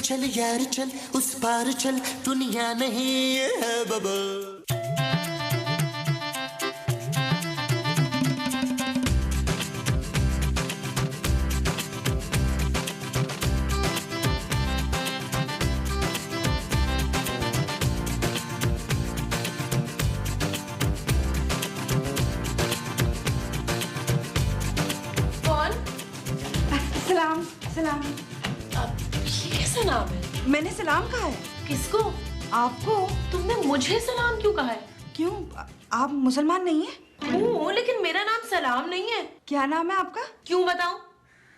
चल यार चल, उस पार चल, दुनिया नहीं है बबल। सलाम सलाम। ये कैसा नाम है? मैंने सलाम कहा है। किसको? आपको। तुमने मुझे सलाम क्यों कहा है? क्यों, आप मुसलमान नहीं है? हूँ, लेकिन मेरा नाम सलाम नहीं है। क्या नाम है आपका? क्यों बताऊं?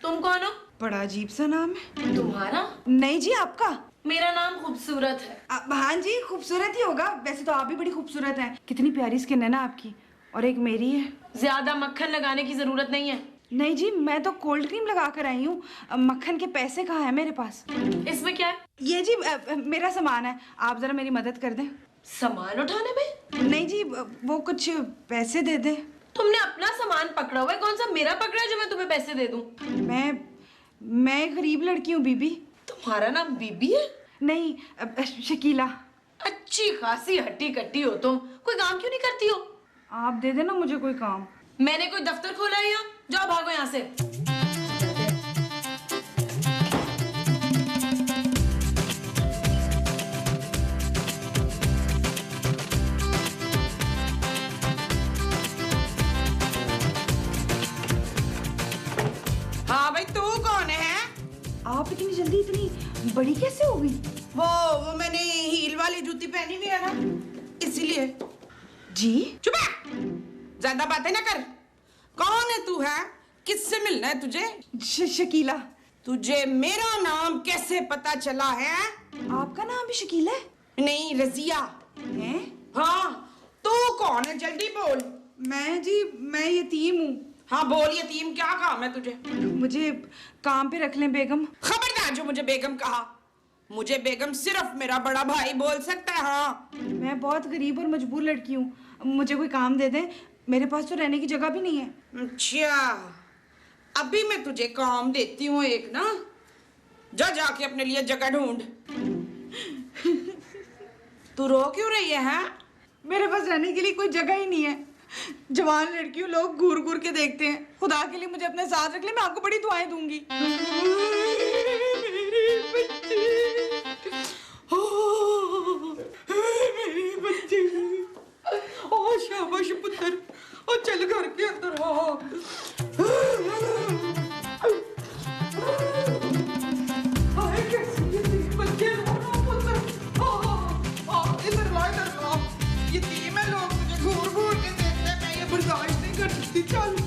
तुम कौन हो? बड़ा अजीब सा नाम है। तुम्हारा? नहीं जी, आपका। मेरा नाम खूबसूरत है। हाँ जी, खूबसूरत ही होगा। वैसे तो आप भी बड़ी खूबसूरत हैं। कितनी प्यारी स्किन है ना आपकी, और एक मेरी है। ज्यादा मक्खन लगाने की जरूरत नहीं है। नहीं जी, मैं तो कोल्ड क्रीम लगा कर आई हूँ। मक्खन के पैसे कहाँ है मेरे पास? इसमें क्या है? ये जी मेरा सामान है, आप जरा मेरी मदद कर दें। सामान उठाने में? नहीं जी, वो कुछ पैसे दे दें। तुमने अपना सामान पकड़ा हुआ है, कौन सा मेरा पकड़ा है जो मैं तुम्हें पैसे दे दूं? मैं एक गरीब लड़की हूँ बीबी। तुम्हारा नाम बीबी है? नहीं, शकीला। अच्छी खासी हट्टी कट्टी हो तुम, कोई काम क्यों नहीं करती हो? आप दे देना मुझे कोई काम। मैंने कोई दफ्तर खोला है यहाँ? जाओ भागो यहाँ से। हाँ भाई, तू कौन है? आप इतनी जल्दी इतनी बड़ी कैसे हो गई? वो मैंने हील वाली जूती पहनी हुई है ना, इसीलिए। जी? चुप है, ज्यादा बातें ना कर। कौन है तू? है किससे मिलना है तुझे? शकीला। तुझे मेरा नाम कैसे पता चला है? आपका नाम भी शकीला है? नहीं, रजिया है? हाँ, तू कौन है? जल्दी बोल। मैं यतीम हूँ। हाँ बोल, यतीम क्या काम है तुझे? मुझे काम पे रख लें बेगम। खबरदार जो मुझे बेगम कहा। मुझे बेगम सिर्फ मेरा बड़ा भाई बोल सकता है। हाँ, मैं बहुत गरीब और मजबूर लड़की हूँ, मुझे कोई काम दे दें। मेरे पास तो रहने की जगह भी नहीं है। अच्छा, अभी मैं तुझे काम देती हूँ एक ना। जा जाके अपने लिए जगह ढूंढ। तू रो क्यों रही है? मेरे पास रहने के लिए कोई जगह ही नहीं है। जवान लड़कियों लोग घूर घूर के देखते हैं। खुदा के लिए मुझे अपने साथ रख ले, मैं आपको बड़ी दुआएं दूंगी। मेरी बच्ची, ओ शाबाश पुत्र, ओ चल घर के अंदर आ। हाय कैसी ये तेरी बच्ची रो ना पुत्र। इधर ला, इधर ला। यतीम है, लोग मुझे घूर घूर के देखते हैं, मैं ये बर्दाश्त नहीं कर सकती। चल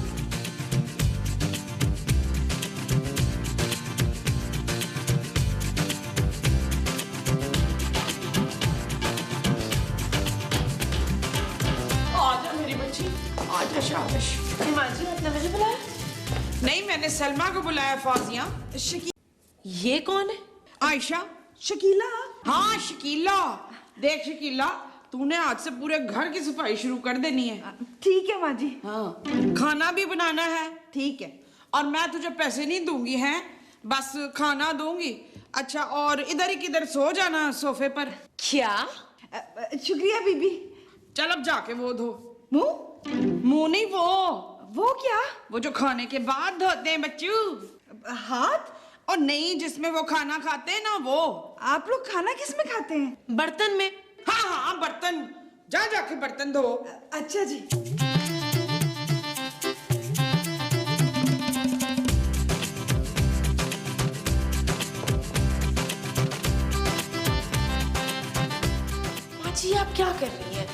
आजा शाबाश। माँ जी, आपने मुझे बुलाया? नहीं, मैंने सलमा को बुलाया। फाजिया। ये कौन है? आयशा। शकीला। हाँ शकीला। देख शकीला, तूने आज से पूरे घर की सफाई शुरू कर देनी है। ठीक है माँ जी। हाँ, खाना भी बनाना है। ठीक है। और मैं तुझे पैसे नहीं दूंगी, हैं, बस खाना दूंगी। अच्छा, और इधर ही किधर सो जाना सोफे पर। क्या? शुक्रिया बीबी। चल अब जाके वो धो। मुंह? मुंह नहीं, वो क्या? वो जो खाने के बाद धोते हैं बच्चू। हाथ? और नहीं, जिसमें वो खाना खाते हैं ना, वो। आप लोग खाना किस में खाते हैं? बर्तन में। हाँ हाँ, बर्तन। जा जाके बर्तन धो। अच्छा जी। माँ जी, आप क्या कर रही हैं?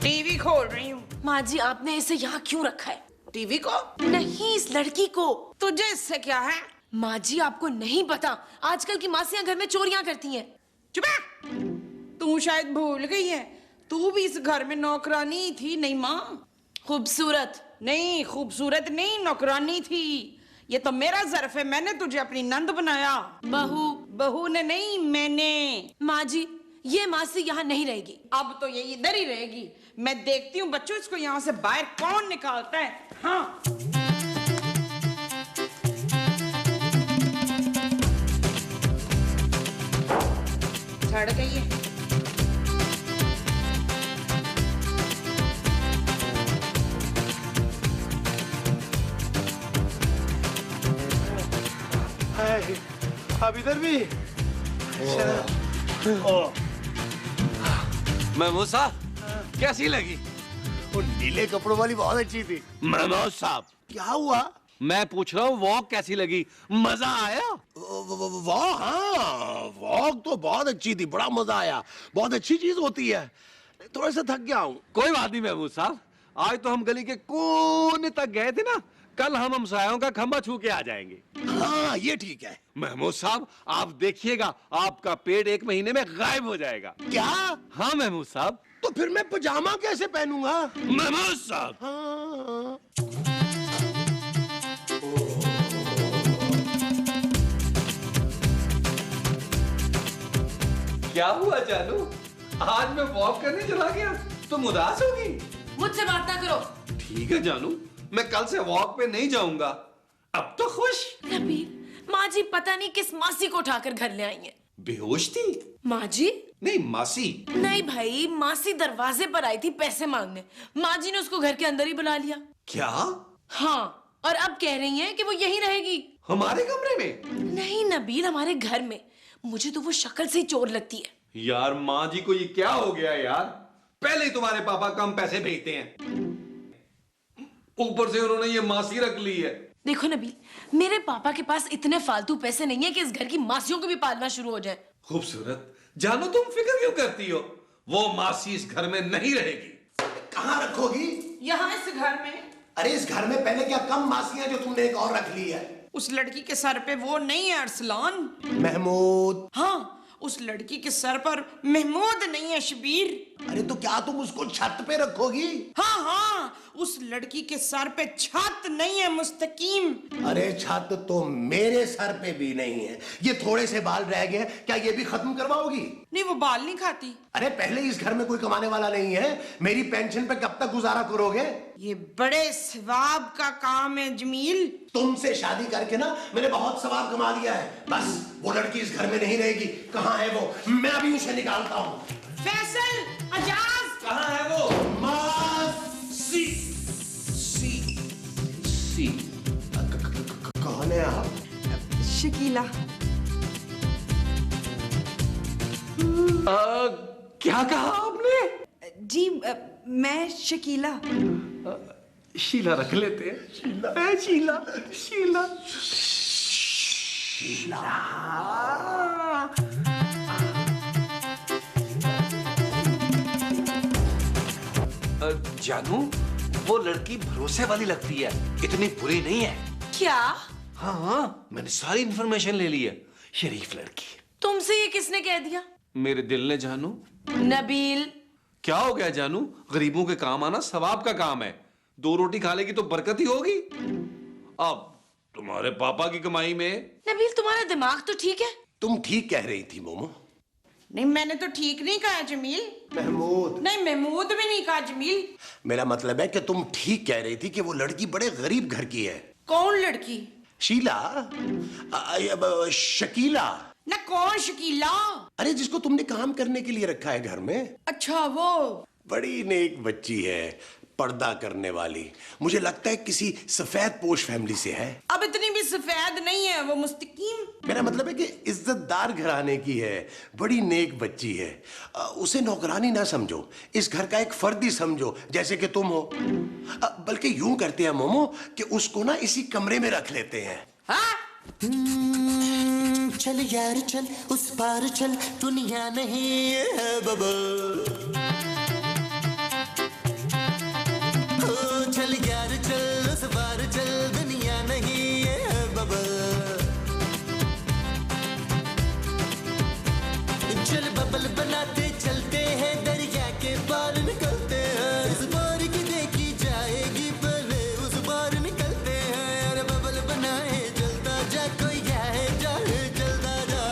टीवी खोल रही हूँ। माँ जी, आपने इसे यहाँ क्यों रखा है? टीवी को? नहीं, इस लड़की को। तुझे इससे क्या है? माँ जी, आपको नहीं पता, आजकल की मासियां घर में चोरियां करती हैं। चुप है। तू शायद भूल गई है, तू भी इस घर में नौकरानी थी। नहीं माँ, खूबसूरत नहीं, खूबसूरत नहीं, नौकरानी थी। ये तो मेरा ज़र्फ है, मैंने तुझे अपनी नंद बनाया। बहू। बहू ने नहीं, मैंने। माँ जी, ये मासी यहाँ नहीं रहेगी। अब तो ये इधर ही रहेगी। मैं देखती हूँ बच्चों, इसको यहाँ से बाहर कौन निकालता है। हाँ, बढ़ गई है। अब इधर भी महमूद साहब कैसी लगी? वो नीले कपड़ों वाली बहुत अच्छी थी। महमूद साहब क्या हुआ? मैं पूछ रहा हूँ वॉक कैसी लगी? मजा आया? वॉक, हाँ वॉक तो बहुत अच्छी थी, बड़ा मजा आया। बहुत अच्छी चीज होती है। थोड़ा सा थक गया हूँ। कोई बात नहीं महमूद साहब, आज तो हम गली के कोने तक गए थे ना, कल हम हमसायों का खंबा छू के आ जाएंगे। हाँ ये ठीक है। महमूद साहब आप देखिएगा, आपका पेट 1 महीने में गायब हो जाएगा। क्या? हाँ महमूद साहब। तो फिर मैं पजामा कैसे पहनूंगा? महमूद साहब हाँ। क्या हुआ जानू? आज मैं वॉक करने चला गया, तुम उदास होगी? मुझसे बात ना करो। ठीक है जानू, मैं कल से वॉक पे नहीं जाऊंगा। अब तो खुश? नबील, माँ जी पता नहीं किस मासी को उठाकर घर ले आई हैं। बेहोश थी? माँ जी? नहीं मासी। नहीं भाई, मासी दरवाजे पर आई थी पैसे मांगने, माँ जी ने उसको घर के अंदर ही बुला लिया। क्या? हाँ, और अब कह रही हैं कि वो यहीं रहेगी। हमारे कमरे में? नहीं नबील, हमारे घर में। मुझे तो वो शक्ल से ही चोर लगती है। यार माँ जी को ये क्या हो गया यार? पहले ही तुम्हारे पापा कम पैसे भेजते हैं, ऊपर से उन्होंने ये मासी रख ली है। देखो नबील, मेरे पापा के पास इतने फालतू पैसे नहीं है कि इस घर की मासियों को भी पालना शुरू हो जाए। खूबसूरत जानो, तुम फिक्र क्यों करती हो? वो मासी इस घर में नहीं रहेगी। कहाँ रखोगी? यहाँ इस घर में। अरे इस घर में पहले क्या कम मासियां जो तुमने एक और रख ली है? उस लड़की के सर पे वो नहीं है अरसलान। महमूद। हाँ, उस लड़की के सर पर महमूद नहीं है शबीर। अरे तो क्या तुम उसको छत पे रखोगी? हाँ हाँ, उस लड़की के सर पे छत नहीं है मुस्तकीम। अरे छत तो मेरे सर पे भी नहीं है। ये थोड़े से बाल रह गए, क्या ये भी खत्म करवाओगी? नहीं, वो बाल नहीं खाती। अरे पहले इस घर में कोई कमाने वाला नहीं है, मेरी पेंशन पे कब तक गुजारा करोगे? ये बड़े सवाब का काम है जमील। तुमसे शादी करके ना मैंने बहुत सवाब कमा लिया है। बस वो लड़की इस घर में नहीं रहेगी। कहाँ है वो? मैं अभी उसे निकालता हूँ। फैसल, अजाज, कहाँ है वो? मासी। सी। कौन है आप? शकीला। क्या कहा आपने? जी मैं शकीला। शीला रख लेते हैं। शीला शीला जानू, वो लड़की भरोसे वाली लगती है, इतनी बुरी नहीं है। क्या? हाँ हाँ, मैंने सारी इंफॉर्मेशन ले ली है। शरीफ लड़की। तुमसे ये किसने कह दिया? मेरे दिल ने जानू। नबील, क्या हो गया जानू? गरीबों के काम आना सवाब का काम है। 2 रोटी खा लेगी तो बरकत ही होगी। अब तुम्हारे पापा की कमाई में। नबील तुम्हारा दिमाग तो ठीक है? तुम ठीक कह रही थी मोमो। नहीं, मैंने तो ठीक नहीं कहा जमील। महमूद। नहीं, महमूद भी नहीं कहा जमील। मेरा मतलब है कि तुम ठीक कह रही थी कि वो लड़की बड़े गरीब घर की है। कौन लड़की? शीला। शकीला। ना कौन शकीला? अरे जिसको तुमने काम करने के लिए रखा है घर में। अच्छा वो। बड़ी नेक बच्ची है, पर्दा करने वाली। मुझे लगता है किसी सफेद पोश फैमिली से है। अब इतनी भी सफेद नहीं है वो, मुस्तकीम। मेरा मतलब है कि इज्जतदार घराने की है, बड़ी नेक बच्ची है। उसे नौकरानी ना समझो, इस घर का एक फर्द ही समझो, जैसे कि तुम हो। बल्कि यूं करते हैं मोमो कि उसको ना इसी कमरे में रख लेते हैं। हाँ? चल यार चल, उस पार चल, दुनिया नहीं है बबल। चल यार चल, उस पार चल, दुनिया नहीं है बबल। चल बबल बनाते चलते हैं, दरिया के पार निकलते हैं। इस बार की देखी जाएगी, पहले उस बार निकलते हैं। अरे बबल बनाए जलता जा, कोई जाए जाए जलता जा।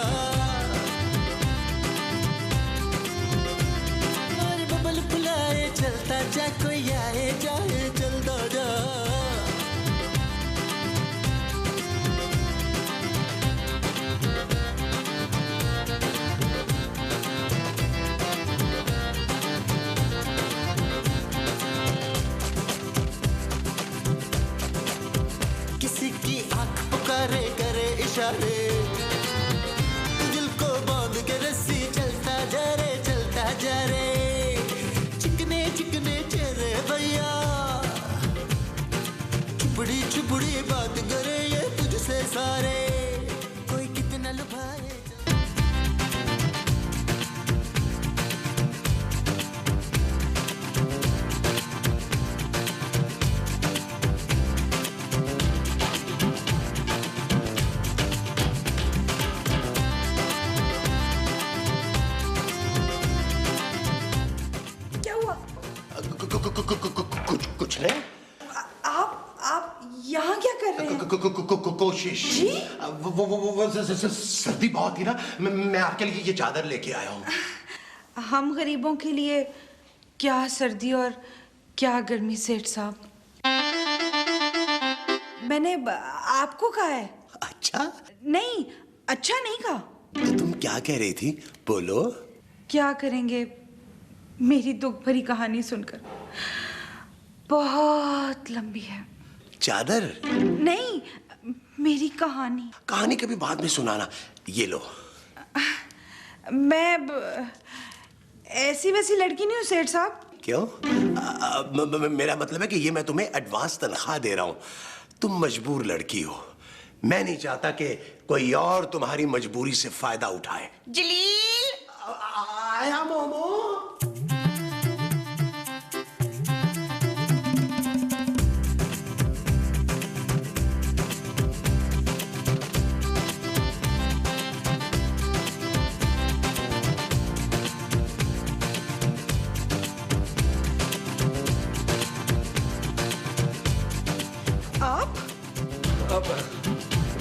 अरे बबल फुलाए चलता जा, कोई आए जाए जलता जा। जा रे, चिकने चिकने चेहरे भैया, छुपड़ी छुपड़ी बात करे ये तुझसे सारे, कोई कितना लुभाए। क्या हुआ? कुछ नहीं। आप यहाँ क्या कर रहे हैं? कोशिश। जी? वो सर्दी बहुत थी ना, मैं आपके लिए ये चादर लेके आया हूँ। हम गरीबों के लिए क्या सर्दी और क्या गर्मी सेठ साहब। मैंने आपको कहा है। अच्छा, नहीं, अच्छा नहीं कहा। तो तुम क्या कह रही थी, बोलो। क्या करेंगे मेरी दुख भरी कहानी सुनकर, बहुत लंबी है। चादर नहीं, मेरी कहानी। कहानी कभी बाद में सुनाना, ये लो। मैं ऐसी वैसी लड़की नहीं हूँ सेठ साहब। क्यों? मेरा मतलब है कि ये मैं तुम्हें एडवांस तनख्वाह दे रहा हूँ। तुम मजबूर लड़की हो, मैं नहीं चाहता कि कोई और तुम्हारी मजबूरी से फायदा उठाए। जलील, आया मोमो। आप?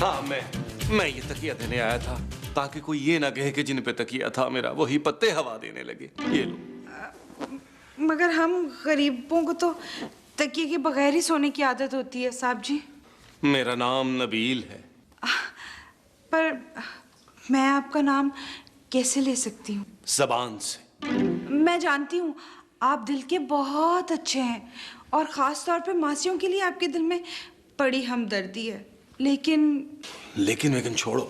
हाँ, मैं ये तकिया देने आया था ताकि कोई ये ना कहे कि जिन पे तकिया था मेरा वही पत्ते हवा देने लगे। ये लो। मगर हम गरीबों को तो तकिए के बगैर ही सोने की आदत होती है साहब जी। मेरा नाम नबील है। पर मैं आपका नाम कैसे ले सकती हूँ? जबान से। मैं जानती हूँ आप दिल के बहुत अच्छे हैं और खास तौर पे मासियों के लिए आपके दिल में बड़ी हमदर्दी है, लेकिन छोड़ो।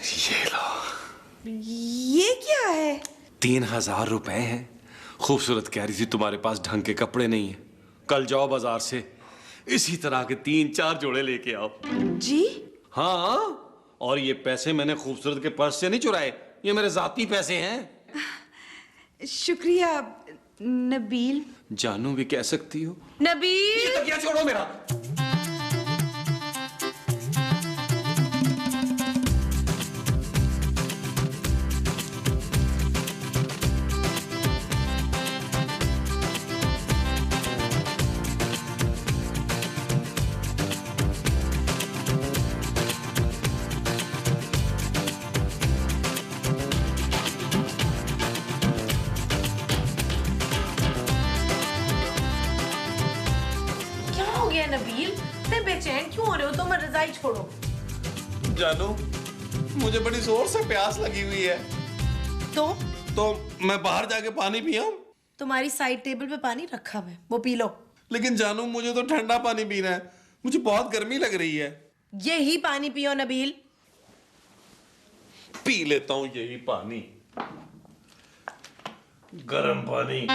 ये लो। ये क्या है? 3000 रुपए हैं। खूबसूरत कह रही थी तुम्हारे पास ढंग के कपड़े नहीं है, कल जाओ बाजार से इसी तरह के 3-4 जोड़े लेके आओ। जी? हाँ, और ये पैसे मैंने खूबसूरत के पर्स से नहीं चुराए, ये मेरे जाती पैसे हैं। शुक्रिया नबील। जानू भी कह सकती हो। नबील, तकिया छोड़ो मेरा। नबील, इतने बेचैन क्यों हो रहे हो? तुम रजाई छोड़ो। जानू, मुझे बड़ी जोर से प्यास लगी हुई है। तो मैं बाहर जाके पानी पियाऊं? तुम्हारी साइड टेबल पे पानी रखा हुआ है, वो पी लो। लेकिन जानू, मुझे तो ठंडा पानी पीना है, मुझे बहुत गर्मी लग रही है। यही पानी पियो नबील। पी लेता हूँ यही पानी, गर्म पानी।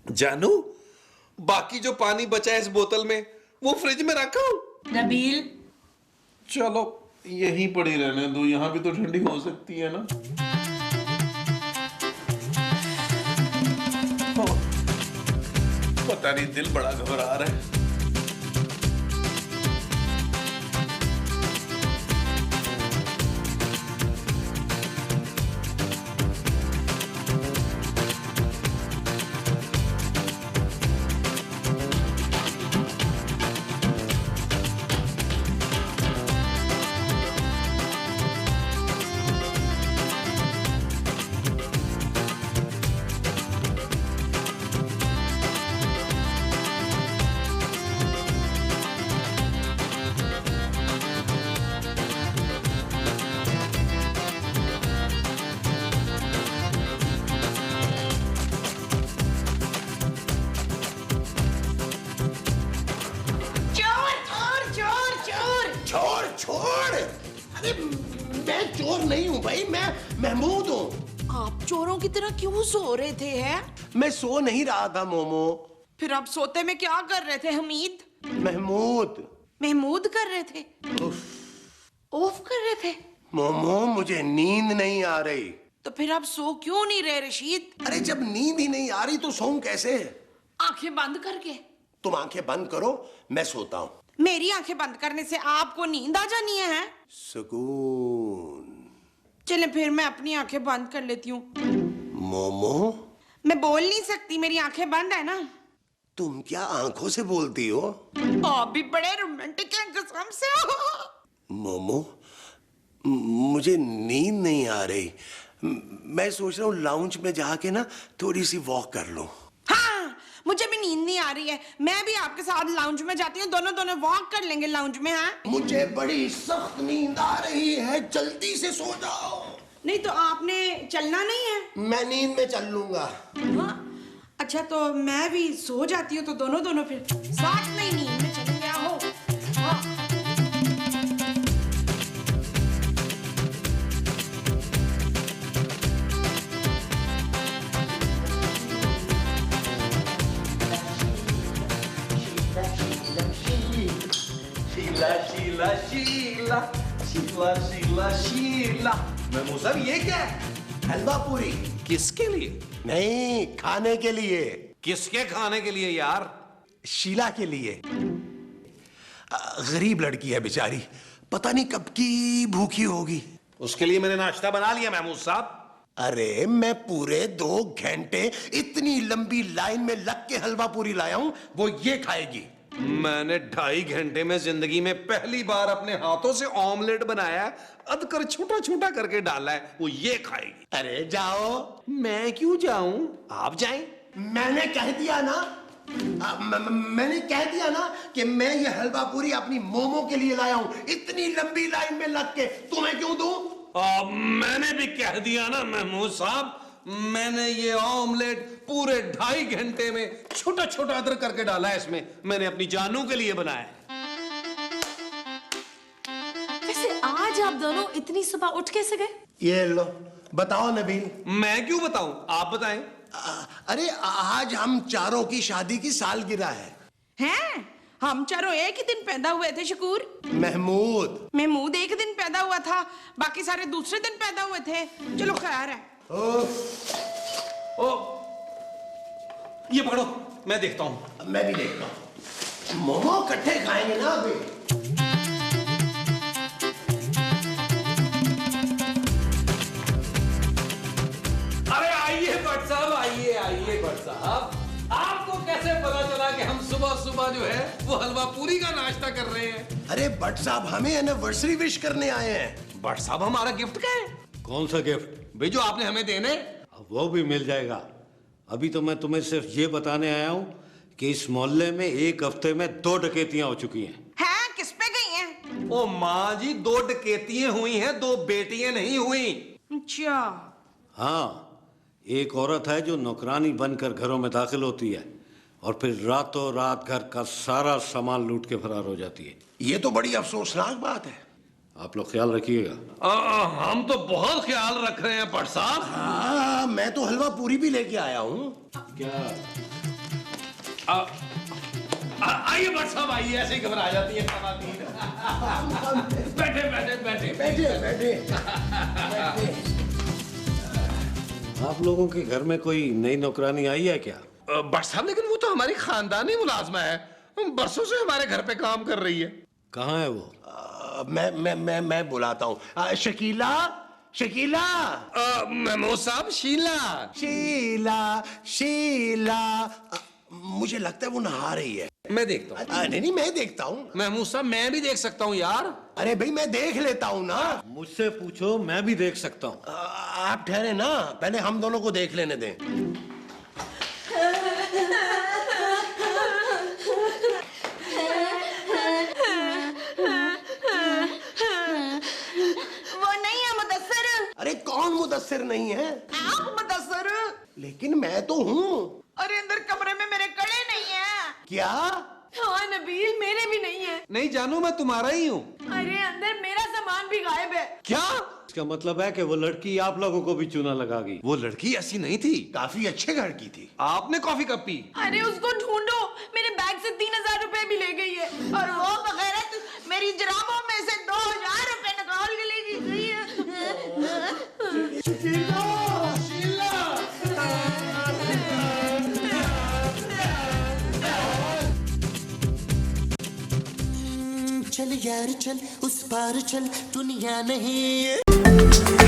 जानू, बाकी जो पानी बचा है इस बोतल में वो फ्रिज में रखा हूं। नबील, चलो यहीं पड़ी रहने दो, यहां भी तो ठंडी हो सकती है ना। पता नहीं, दिल बड़ा घबरा रहा है। चोर नहीं हूँ भाई, मैं महमूद हूँ। आप चोरों की तरह क्यों सो रहे थे हैं? मैं सो नहीं रहा था मोमो। फिर आप सोते में क्या कर रहे थे हमीद? महमूद। महमूद कर रहे थे? ऑफ कर रहे थे? मोमो मुझे नींद नहीं आ रही। तो फिर आप सो क्यों नहीं रहे रशीद? अरे जब नींद ही नहीं आ रही तो सोऊं कैसे? आंखें बंद करके। तुम आंखें बंद करो, मैं सोता हूँ। मेरी आंखें बंद करने से आपको नींद आ जानी है? सुकून। चले फिर मैं अपनी आंखें बंद कर लेती हूँ। मोमो मैं बोल नहीं सकती, मेरी आंखें बंद है ना। तुम क्या आंखों से बोलती हो? आप भी बड़े रोमांटिक हैं कसम से। मोमो मुझे नींद नहीं आ रही। मैं सोच रहा हूँ लाउंज में जाके ना थोड़ी सी वॉक कर लूं। हाँ, मुझे भी नींद नहीं आ रही है। मैं भी आपके साथ लाउंज में जाती हूँ, दोनों वॉक कर लेंगे लाउंज में। हाँ, मुझे बड़ी सख्त नींद आ रही है, जल्दी से सो जाओ। नहीं तो आपने चलना नहीं है? मैं नींद में चल लूंगा। हाँ? अच्छा तो मैं भी सो जाती हूँ, तो दोनों फिर साथ में ही नींद में चले गया हो। हाँ। शीला शीला शीला शीला शीला। महमूद साहब ये क्या है? हलवा पूरी। किसके लिए? नहीं, खाने के लिए। किसके खाने के लिए यार? शीला के लिए। गरीब लड़की है बेचारी, पता नहीं कब की भूखी होगी। उसके लिए मैंने नाश्ता बना लिया महमूद साहब। अरे मैं पूरे 2 घंटे इतनी लंबी लाइन में लग के हलवा पूरी लाया हूं, वो ये खाएगी। मैंने 2.5 घंटे में जिंदगी में पहली बार अपने हाथों से ऑमलेट बनाया, अदकर छोटा छोटा करके डाला है, वो ये खाएगी। अरे जाओ। मैं क्यों जाऊं, आप जाएं। मैंने कह दिया ना, मैंने कह दिया ना कि मैं ये हलवा पूरी अपनी मोमो के लिए लाया हूं, इतनी लंबी लाइन में लग के। तुम्हें क्यों दूं? मैंने भी कह दिया ना महमूद साहब, मैंने ये ऑमलेट पूरे 2.5 घंटे में छोटा छोटा अदरक करके डाला है इसमें, मैंने अपनी जानू के लिए बनाया है। वैसे आज आप दोनों इतनी सुबह उठ कैसे गए? ये लो, बताओ नबील। मैं क्यों बताऊं, आप बताएं। अरे आज हम चारों की शादी की सालगिरह है। हैं? हम चारों एक ही दिन पैदा हुए थे शकूर। महमूद। महमूद एक दिन पैदा हुआ था, बाकी सारे दूसरे दिन पैदा हुए थे। चलो खैर है। ओ, ये पकड़ो, मैं देखता हूं। मैं भी देखता हूं। मोमो इकट्ठे खाएंगे ना अभी। अरे आइए भट्ट साहब, आइए भट्ट साहब। आपको कैसे पता चला कि हम सुबह सुबह जो है वो हलवा पूरी का नाश्ता कर रहे हैं? अरे भट्ट साहब हमें एनिवर्सरी विश करने आए हैं। भट्ट साहब हमारा गिफ्ट क्या है? कौन सा गिफ्ट? भाई जो आपने हमें देने। वो भी मिल जाएगा। अभी तो मैं तुम्हें सिर्फ ये बताने आया हूँ कि इस मोहल्ले में 1 हफ्ते में 2 डकैतियां हो चुकी हैं। हैं? किस पे गई हैं? ओ माँ जी, 2 डकैतियां हुई हैं, 2 बेटियां नहीं हुई। अच्छा। हाँ, एक औरत है जो नौकरानी बनकर घरों में दाखिल होती है और फिर रातों रात घर का सारा सामान लूट के फरार हो जाती है। ये तो बड़ी अफसोसनाक बात है। आप लोग ख्याल रखिएगा। हम तो बहुत ख्याल रख रहे हैं भट्ट साहब। हाँ, मैं तो हलवा पूरी भी लेके आया हूँ। क्या? आइए भट्ट साहब, आइए, ऐसे ही घबरा जाती है खवातीन। बैठे बैठे बैठे बैठे बैठे। आप लोगों के घर में कोई नई नौकरानी आई है क्या? भट्ट साहब, लेकिन वो तो हमारी खानदानी मुलाजमा है, बरसों से हमारे घर पे काम कर रही है। कहाँ है वो? मैं बुलाता हूँ। शकीला, शकीला। महमूद साहब, शीला। शीला, शीला। मुझे लगता है वो नहा रही है। मैं देखता हूँ। नहीं मैं देखता हूँ। महमूद साहब, मैं भी देख सकता हूँ यार। अरे भाई मैं देख लेता हूँ ना। मुझसे पूछो, मैं भी देख सकता हूँ। आप ठहरे ना, पहले हम दोनों को देख लेने दें। वो नहीं है मुदस्सिर। अरे कौन मुदस्सिर नहीं है? आप मुदस्सिर। लेकिन मैं तो हूँ। अरे अंदर कमरे में मेरे कड़े नहीं है। क्या? हाँ नबील, मेरे भी नहीं है। नहीं जानू, मैं तुम्हारा ही हूँ। अरे अंदर मेरा सामान भी गायब है। क्या? इसका मतलब है कि वो लड़की आप लोगों को भी चूना लगागी। वो लड़की ऐसी नहीं थी, काफी अच्छे घर की थी। आपने कॉफी कब पी? अरे उसको ढूंढो, मेरे बैग से 3000 रुपए भी ले गई है। और वो बगैरत मेरी जराबों में से 2000 रुपए निकाल के लेके गई है। चल यार चल उस पार चल दुनिया नहीं